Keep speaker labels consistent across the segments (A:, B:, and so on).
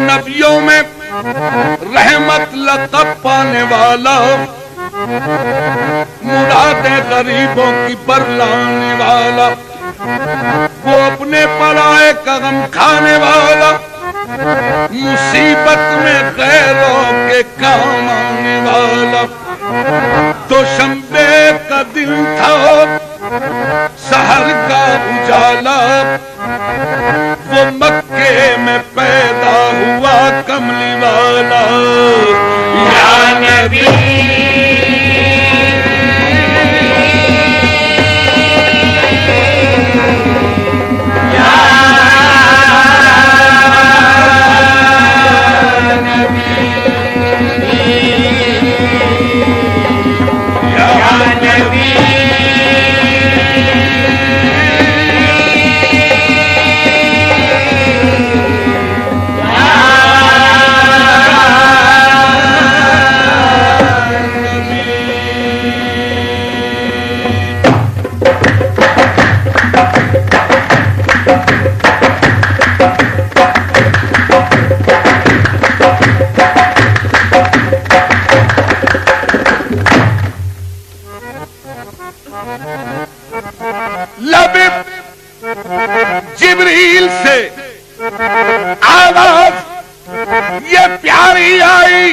A: نبیوں میں رحمت لقب پانے والا، مرادیں غریبوں کی برلانے والا، وہ اپنے پرائے کا غم کھانے والا، مصیبت میں غیروں کے کام آنے والا۔ دوشنبے کا دن تھا، سحر کا اجالا، وہ مکے میں پیدا ہوا کملی والا۔ یا نبی جبریل سے آواز یہ پیاری آئی،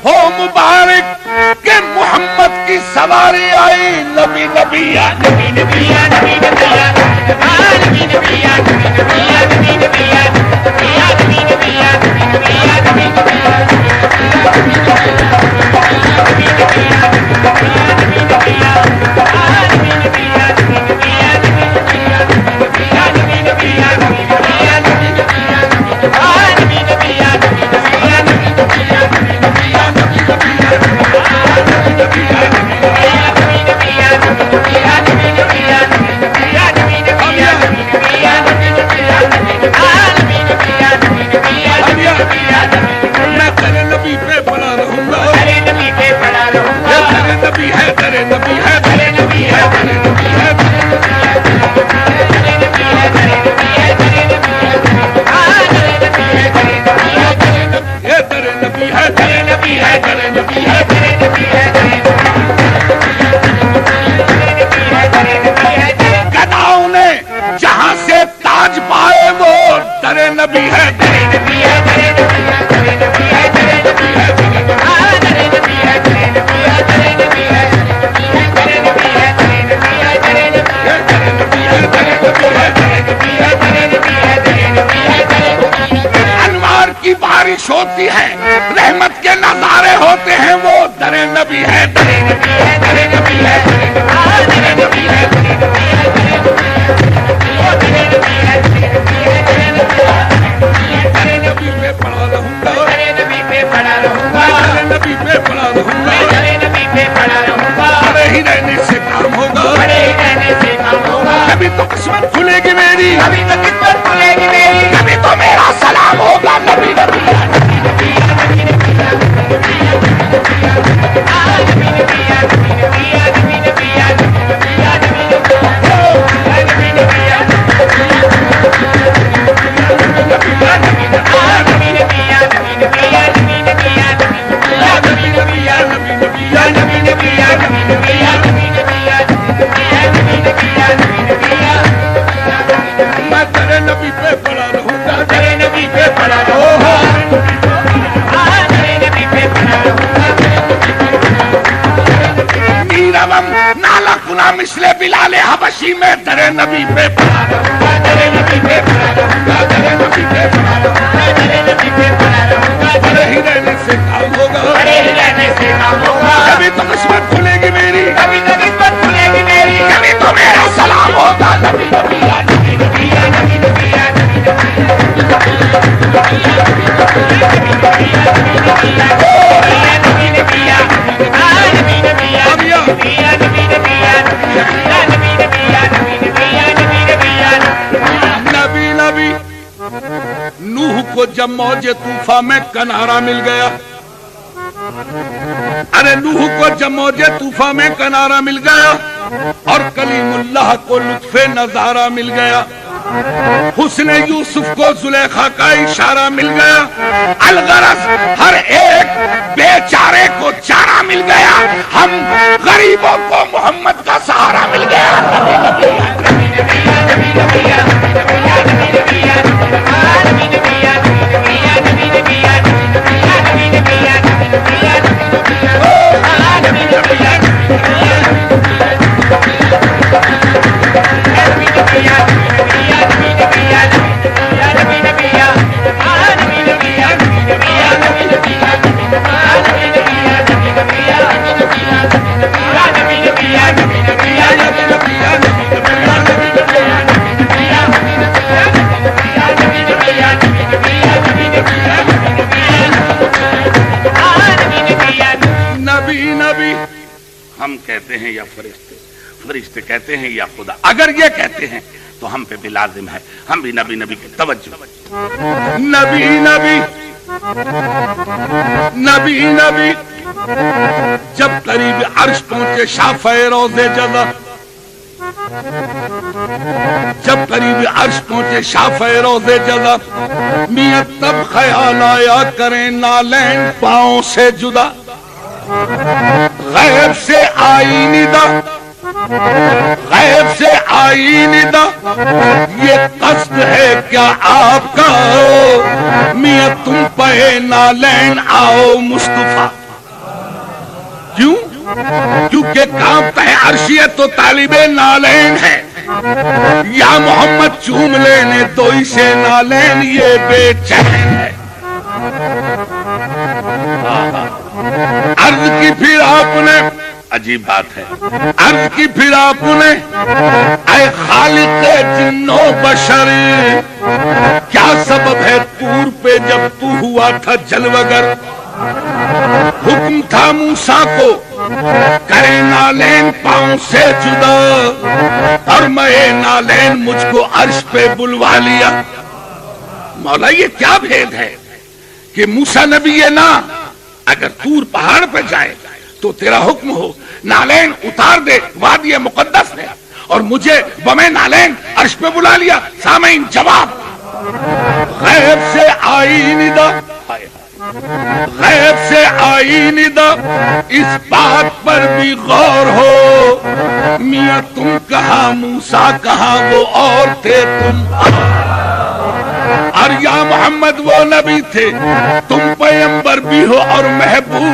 A: ہو مبارک کہ محمد کی سواری آئی۔ نبی نبی یا نبی نبی یا نبی نبی یا نبی نبی یا نبی نبی یا نبی نبی یا نبی نبی یا نبی نبی یا نبی نبی گداؤں نے جہاں سے تاج پائے وہ در نبی ہے۔ انوار کی بارش ہوتی ہے، رحمت کے نظارے ہوتے ہیں، وہ در نبی ہے۔ کبھی تو قسمت کھلے گی میری، کبھی تو قسمت کھلے گی میری، کبھی تو میرا سلام ہوگا نبی نبی یا نبی نبی یا نبی نبی یا نبی نبی یا نبی نبی یا مثل بلال حبشی میں در نبی پہ پڑا رہوں گا، در نبی پہ پڑا رہوں گا، در نبی پہ پڑا رہوں گا، در نبی پہ پڑا رہوں گا۔ بڑے ہی رہنے سے کام ہوگا، بڑے ہی رہنے سے کام ہوگا۔ کبھی تو قسمت کھلے گی میری، کبھی تو قسمت کھلے گی میری، کبھی تو میرا سلام ہوگا نبی نبی یا نبی نبی یا نبی نبی یا نبی نوح کو جب موج طوفان میں کنارہ مل گیا، ارے نوح کو جب موج طوفان میں کنارہ مل گیا اور کلیم اللہ کو لطف نظارہ مل گیا، حسن یوسف کو زلیخا کا اشارہ مل گیا، الغرض ہر ایک بیچارے کو چارہ مل گیا، ہم غریبوں کو محمد کا سہارا مل گیا۔ ہم کہتے ہیں یا فرشتے، فرشتے کہتے ہیں یا خدا، اگر یہ کہتے ہیں تو ہم پہ بھی لازم ہے ہم بھی نبی نبی کی توجہ، نبی نبی نبی نبی۔ جب قریب عرش پہنچے شافع روضے جزا، جب قریب عرش پہنچے شافع روضے جزا، میاں تب خیال آیا کریں نالین پاؤں سے جدا، غیب سے آئی ندا، غیب سے آئی ندا، یہ قصد ہے کیا آپ کا میاں تم پہ نالین آؤ مصطفیٰ؟ کیوں؟ کیونکہ کانپتا ہے عرشیت تو طالب نالین ہے، یا محمد چوم لینے تو اسے نالین یہ بے چین ہے۔ عرض کی پھر آپ نے، عجیب بات ہے، عرض کی پھر آپ نے اے خالق جن و بشر، کیا سبب ہے طور پہ جب تو ہوا تھا جلوگر؟ حکم تھا موسیٰ کو کرے نالین پاؤں سے جدا، اور میں نالین مجھ کو عرش پہ بلوا لیا۔ مولا یہ کیا بھید ہے کہ موسیٰ نبی یہ نہ اگر طور پہاڑ پہ جائے تو تیرا حکم ہو نالین اتار دے، وادی مقدس ہے، اور مجھے بمیں نالین عرش پہ بلا لیا۔ سامعین جواب، غیب سے آئی ندا، غیب سے آئی ندا، اس بات پر بھی غور ہو، میاں تم کہاں موسیٰ کہاں وہ اور تھے تم، اور یا محمد وہ نبی تھے، تم پیغمبر بھی ہو اور محبوب